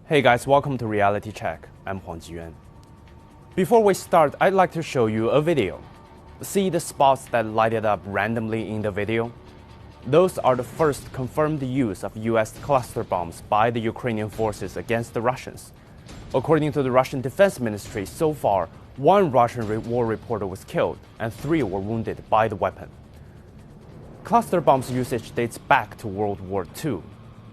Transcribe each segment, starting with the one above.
Hey guys, welcome to Reality Check. I'm Huang Jiyuan. Before we start, I'd like to show you a video. See the spots that lighted up randomly in the video? Those are the first confirmed use of US cluster bombs by the Ukrainian forces against the Russians. According to the Russian Defense Ministry, so far, one Russian war reporter was killed and 3 were wounded by the weapon. Cluster bombs usage dates back to World War II.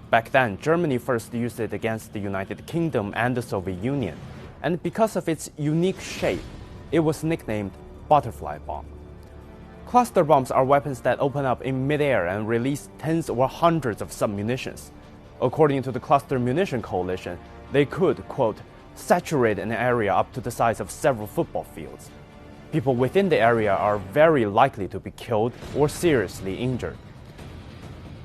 Back then, Germany first used it against the United Kingdom and the Soviet Union, and because of its unique shape, it was nicknamed butterfly bomb. Cluster bombs are weapons that open up in midair and release tens or hundreds of submunitions. According to the Cluster Munition Coalition, they could, quote, saturate an area up to the size of several football fields. People within the area are very likely to be killed or seriously injured.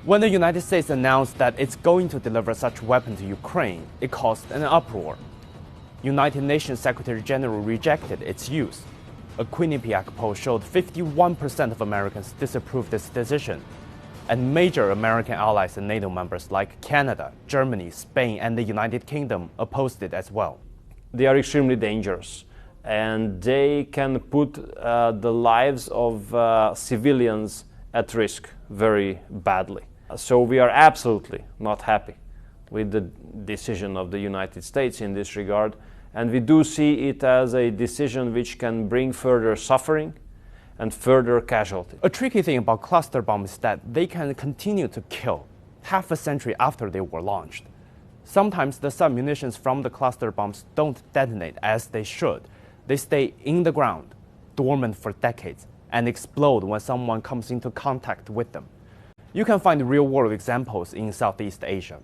When the United States announced that it's going to deliver such weapon to Ukraine, it caused an uproar. United Nations Secretary General rejected its use. A Quinnipiac poll showed 51% of Americans disapproved this decision, and major American allies and NATO members like Canada, Germany, Spain, and the United Kingdom opposed it as well. They are extremely dangerous, and they can put the lives of civilians at risk very badly. So we are absolutely not happy with the decision of the United States in this regard, and we do see it as a decision which can bring further suffering and further casualty. A tricky thing about cluster bombs is that they can continue to kill half a century after they were launched. Sometimes the submunitions from the cluster bombs don't detonate as they should. They stay in the ground, dormant for decades, and explode when someone comes into contact with them. You can find real-world examples in Southeast Asia.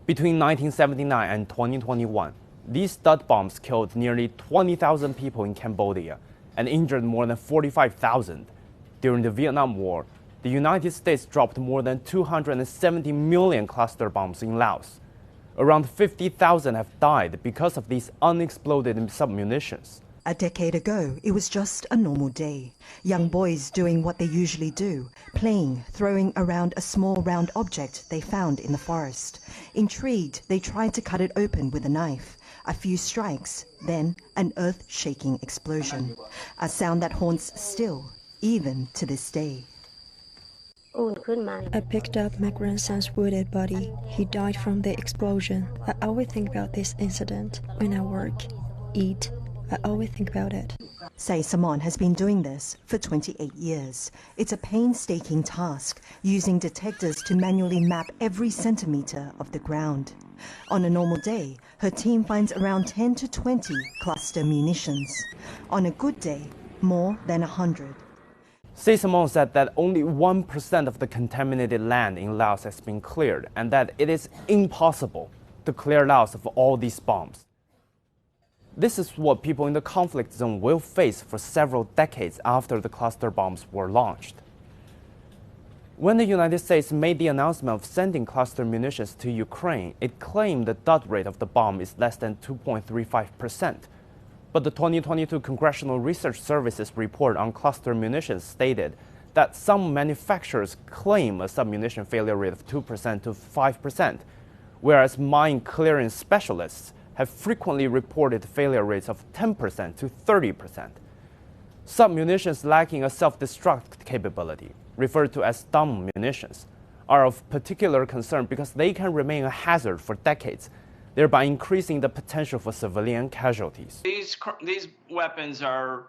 Between 1979 and 2021, these dud bombs killed nearly 20,000 people in Cambodia and injured more than 45,000. During the Vietnam War, the United States dropped more than 270 million cluster bombs in Laos. Around 50,000 have died because of these unexploded submunitions. A decade ago, it was just a normal day. Young boys doing what they usually do, playing, throwing around a small round object they found in the forest. Intrigued, they tried to cut it open with a knife. A few strikes, then an earth-shaking explosion. A sound that haunts still, even to this day. I picked up my grandson's wounded body. He died from the explosion. I always think about this incident when I work, eat. I always think about it. Say Simon has been doing this for 28 years. It's a painstaking task, using detectors to manually map every centimeter of the ground. On a normal day, her team finds around 10 to 20 cluster munitions. On a good day, more than 100. Say Simon said that only 1% of the contaminated land in Laos has been cleared, and that it is impossible to clear Laos of all these bombs. This is what people in the conflict zone will face for several decades after the cluster bombs were launched. When the United States made the announcement of sending cluster munitions to Ukraine, it claimed the dud rate of the bomb is less than 2.35%. But the 2022 Congressional Research Service's report on cluster munitions stated that some manufacturers claim a submunition failure rate of 2% to 5%, whereas mine clearance specialists have frequently reported failure rates of 10% to 30%. Submunitions lacking a self-destruct capability, referred to as dumb munitions, are of particular concern because they can remain a hazard for decades, thereby increasing the potential for civilian casualties. These weapons are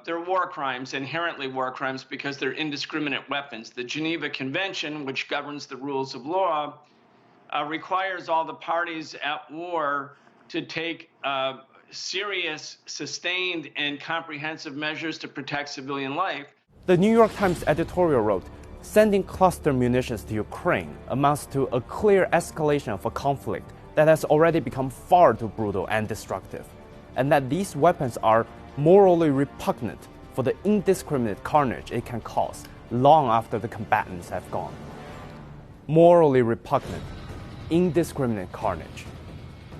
they're war crimes, inherently war crimes, because they're indiscriminate weapons. The Geneva Convention, which governs the rules of law, requires all the parties at war to take serious, sustained, and comprehensive measures to protect civilian life. The New York Times editorial wrote, sending cluster munitions to Ukraine amounts to a clear escalation of a conflict that has already become far too brutal and destructive, and that these weapons are morally repugnant for the indiscriminate carnage it can cause long after the combatants have gone. Morally repugnant, indiscriminate carnage.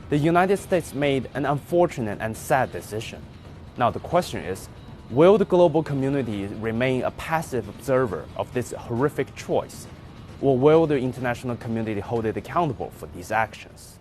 The United States made an unfortunate and sad decision. Now the question is, will the global community remain a passive observer of this horrific choice, or will the international community hold it accountable for these actions?